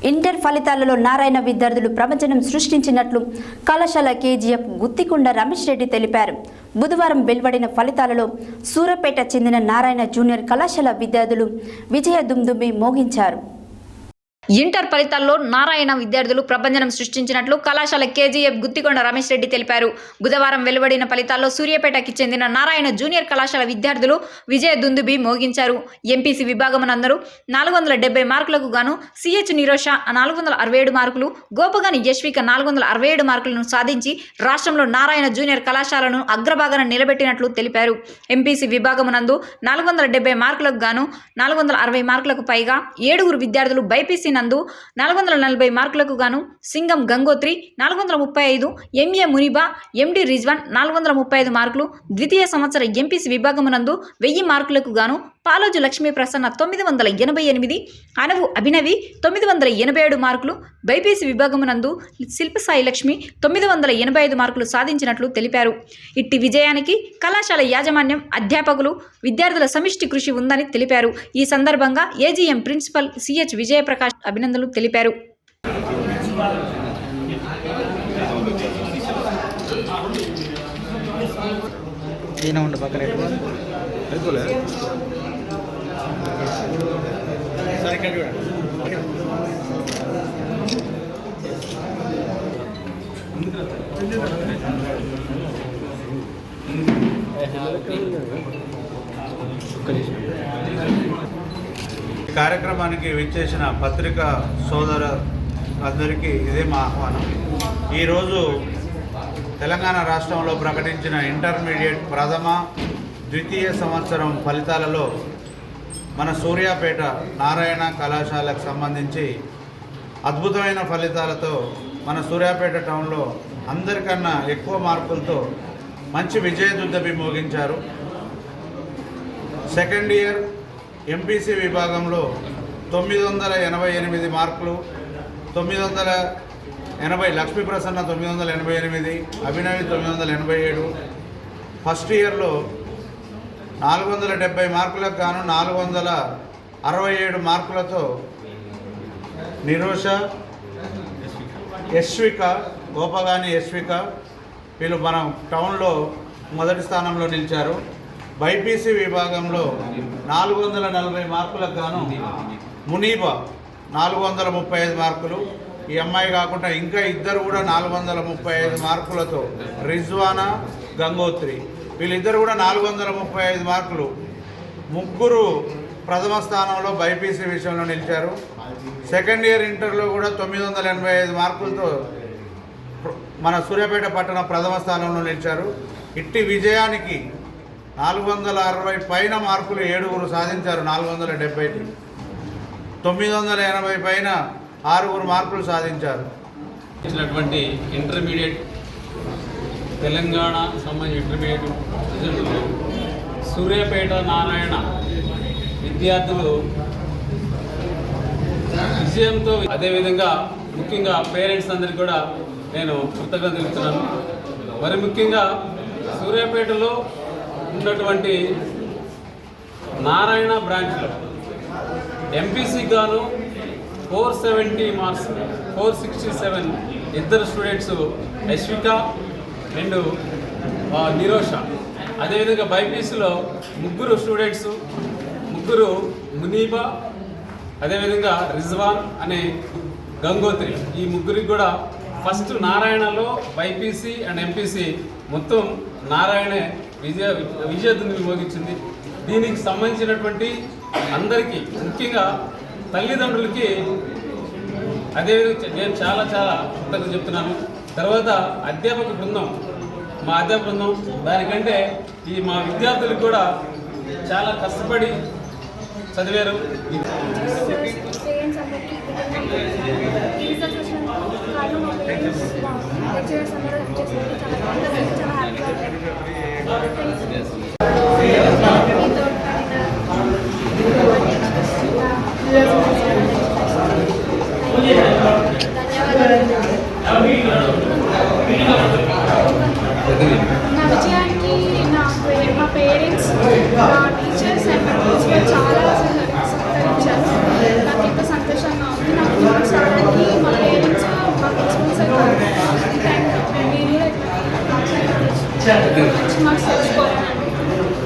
Inter ఫలితాలలో నారాయణ విద్యార్థులు ప్రపంచం సృష్టించినట్లు కళాశాల కేజీఎఫ్ గుత్తికొండ రమేష్ రెడ్డి తెలిపారు. బుధవారం వెలువడిన ఫలితాలలో సూర్యాపేట చెందిన నారాయణ జూనియర్ కళాశాల విద్యార్థులు విజయ దుమ్దుమ్మి మోగించారు. ఇంటర్ ఫలితాల్లో నారాయణ విద్యార్థులు ప్రభంజనం సృష్టించినట్లు కళాశాల కేజీఎఫ్ గుత్తికొండ రమేష్ రెడ్డి తెలిపారు. బుధవారం వెలువడిన ఫలితాల్లో సూర్యాపేటకి చెందిన నారాయణ జూనియర్ కళాశాల విద్యార్థులు విజయ దుందుబి మోగించారు. ఎంపీసీ విభాగమునందరూ 470 మార్కులకు గాను సిహెచ్ నిరోష 467 మార్కులు, గోపగాని యశ్విక 467 మార్కులను సాధించి రాష్ట్రంలో నారాయణ జూనియర్ కళాశాలను అగ్రభాగాన నిలబెట్టినట్లు తెలిపారు. ఎంపీసీ విభాగమునందు 470 మార్కులకు గాను 460 మార్కులకు పైగా 7 విద్యార్థులు బైపీసీ నందు 440 మార్కులకు గాను సింగం గంగోత్రి 435, ఎంఏ మునిబా, ఎండి రిజ్వాన్ 435 మార్కులు, ద్వితీయ సంవత్సర ఎంపీసీ విభాగమునందు 1000 మార్కులకు గాను పాలోజు లక్ష్మీ ప్రసన్న 988, అనవు అభినవి 987 మార్కులు, బైపీసీ విభాగమునందు శిల్పసాయి లక్ష్మి 985 మార్కులు సాధించినట్లు తెలిపారు. ఇట్టి విజయానికి కళాశాల యాజమాన్యం, అధ్యాపకులు, విద్యార్థుల సమిష్టి కృషి ఉందని తెలిపారు. ఈ సందర్భంగా ఏజీఎం ప్రిన్సిపల్ సిహెచ్ విజయప్రకాష్ అభినందనలు తెలిపారు. కార్యక్రమానికి విచ్చేసిన పత్రికా సోదరులందరికీ ఇదే మా ఆహ్వానం. ఈరోజు తెలంగాణ రాష్ట్రంలో ప్రకటించిన ఇంటర్మీడియట్ ప్రథమ, ద్వితీయ సంవత్సరం ఫలితాలలో మన సూర్యాపేట నారాయణ కళాశాలకు సంబంధించి అద్భుతమైన ఫలితాలతో మన సూర్యాపేట టౌన్లో అందరికన్నా ఎక్కువ మార్కులతో మంచి విజయదుందుబి మోగించారు. సెకండ్ ఇయర్ ఎంపీసీ విభాగంలో 988 మార్కులు, 980 లక్ష్మీ ప్రసన్న 988, అభినవి 987. ఫస్ట్ ఇయర్లో 470 మార్కులకు గాను 467 మార్కులతో నిరోష, యశ్విక, గోపగాని యశ్విక వీళ్ళు మన టౌన్లో మొదటి స్థానంలో నిలిచారు. బైపీసీ విభాగంలో 440 మార్కులకు గాను మునీబా 435 మార్కులు, ఈ అమ్మాయి కాకుండా ఇంకా ఇద్దరు కూడా 435 మార్కులతో రిజ్వానా, గంగోత్రి వీళ్ళిద్దరు కూడా 435 మార్కులు, ముగ్గురు ప్రథమ స్థానంలో బైపీసీ విషయంలో నిలిచారు. సెకండ్ ఇయర్ ఇంటర్లో కూడా 985 మార్కులతో మన సూర్యాపేట పట్టణ ప్రథమ స్థానంలో నిలిచారు. ఇట్టి విజయానికి 460 పైన మార్కులు 7 సాధించారు. 470కి 980 పైన 6 మార్కులు సాధించారు. ఇచ్చినటువంటి ఇంటర్మీడియట్ తెలంగాణ సంబంధించిన ఇంటర్మీడియట్ రిజల్ట్లో సూర్యాపేట నారాయణ విద్యార్థులు విజయంతో, అదేవిధంగా ముఖ్యంగా పేరెంట్స్ అందరికీ కూడా నేను కృతజ్ఞతలు తెలుపుతున్నాను. మరి ముఖ్యంగా సూర్యాపేటలో ఉన్నటువంటి నారాయణ బ్రాంచ్లో ఎంపీసీ గాను 470 మార్క్స్, 467 ఇద్దరు స్టూడెంట్స్ యశ్విక అండ్ నిరోష, అదేవిధంగా బైపీసీలో ముగ్గురు స్టూడెంట్స్, ముగ్గురు మునీబా, అదేవిధంగా రిజ్వాన్ అనే గంగోత్రి, ఈ ముగ్గురికి కూడా ఫస్ట్ నారాయణలో బైపీసీ అండ్ ఎంపీసీ మొత్తం నారాయణే విజయదుందుబి మోగించింది. దీనికి సంబంధించినటువంటి అందరికీ, ముఖ్యంగా తల్లిదండ్రులకి అదేవిధంగా నేను చాలా కృతజ్ఞతలు చెప్తున్నాను. తర్వాత అధ్యాపక బృందం, మా అధ్యాపక బృందం, దానికంటే ఈ మా విద్యార్థులకు కూడా చాలా కష్టపడి చదివారు. నా విజయానికి మా పేరెంట్స్, మా టీచర్స్ అండ్ మా ప్రిన్సిపల్ చాలా సహకరించారు. నాకు ఎంత సంతోషంగా ఉంది. నాకు మంచి మార్క్స్ తెచ్చుకోవాలని